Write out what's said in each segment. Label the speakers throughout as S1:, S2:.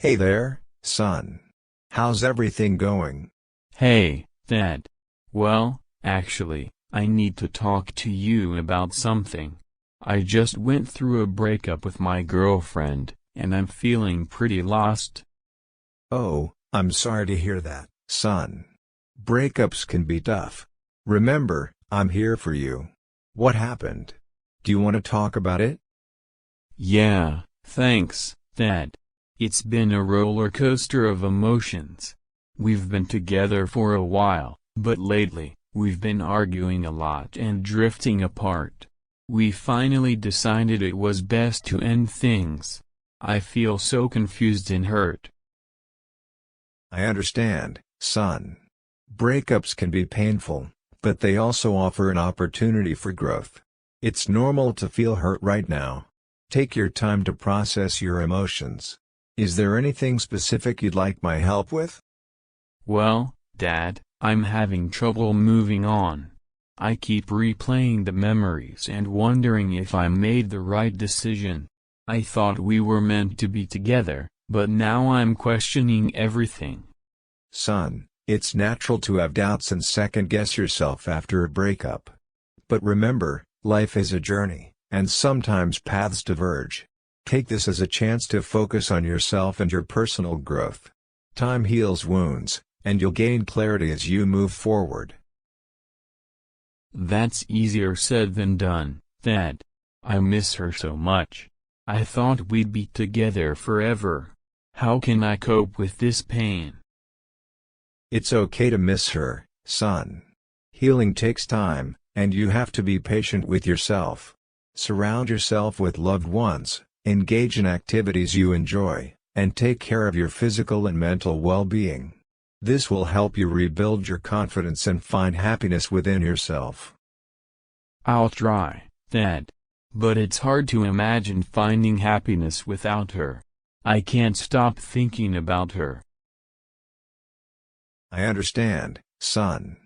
S1: Hey there, son. How's everything going?
S2: Hey, Dad. Well, actually, I need to talk to you about something. I just went through a breakup with my girlfriend, and I'm feeling pretty lost.
S1: Oh, I'm sorry to hear that, son. Breakups can be tough. Remember, I'm here for you. What happened? Do you want to talk about it?
S2: Yeah, thanks, Dad. It's been a roller coaster of emotions. We've been together for a while, but lately, we've been arguing a lot and drifting apart. We finally decided it was best to end things. I feel so confused and hurt.
S1: I understand, son. Breakups can be painful, but they also offer an opportunity for growth. It's normal to feel hurt right now. Take your time to process your emotions. Is there anything specific you'd like my help with?
S2: Well, Dad, I'm having trouble moving on. I keep replaying the memories and wondering if I made the right decision. I thought we were meant to be together, but now I'm questioning everything.
S1: Son, it's natural to have doubts and second-guess yourself after a breakup. But remember, life is a journey, and sometimes paths diverge. Take this as a chance to focus on yourself and your personal growth. Time heals wounds, and you'll gain clarity as you move forward.
S2: That's easier said than done, Dad. I miss her so much. I thought we'd be together forever. How can I cope with this pain?
S1: It's okay to miss her, son. Healing takes time, and you have to be patient with yourself. Surround yourself with loved ones, engage in activities you enjoy, and take care of your physical and mental well-being. This will help you rebuild your confidence and find happiness within yourself.
S2: I'll try, Dad. But it's hard to imagine finding happiness without her. I can't stop thinking about her.
S1: I understand, son.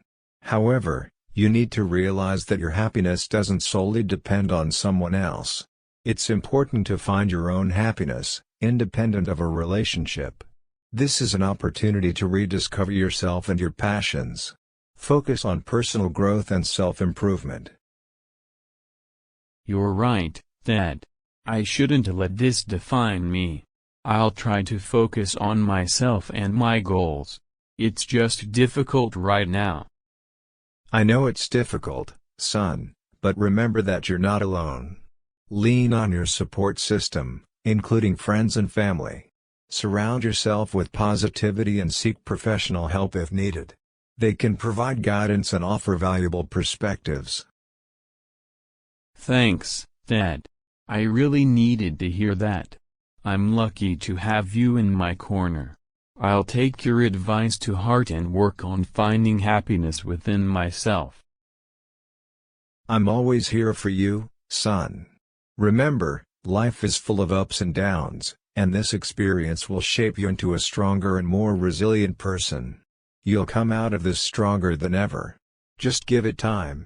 S1: However, you need to realize that your happiness doesn't solely depend on someone else. It's important to find your own happiness, independent of a relationship. This is an opportunity to rediscover yourself and your passions. Focus on personal growth and self-improvement.
S2: You're right, Dad. I shouldn't let this define me. I'll try to focus on myself and my goals. It's just difficult right now.
S1: I know it's difficult, son, but remember that you're not alone. Lean on your support system, including friends and family. Surround yourself with positivity and seek professional help if needed. They can provide guidance and offer valuable perspectives.
S2: Thanks, Dad. I really needed to hear that. I'm lucky to have you in my corner. I'll take your advice to heart and work on finding happiness within myself.
S1: I'm always here for you, son. Remember, life is full of ups and downs, and this experience will shape you into a stronger and more resilient person. You'll come out of this stronger than ever. Just give it time.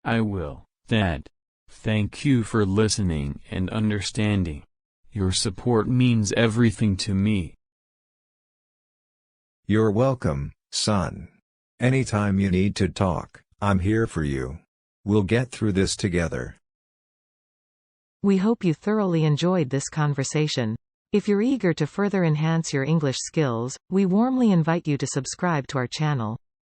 S2: I will, Dad. Thank you for listening and understanding. Your support means everything to me.
S1: You're welcome, son. Anytime you need to talk, I'm here for you. We'll get through this together.
S3: We hope you thoroughly enjoyed this conversation. If you're eager to further enhance your English skills, we warmly invite you to subscribe to our channel.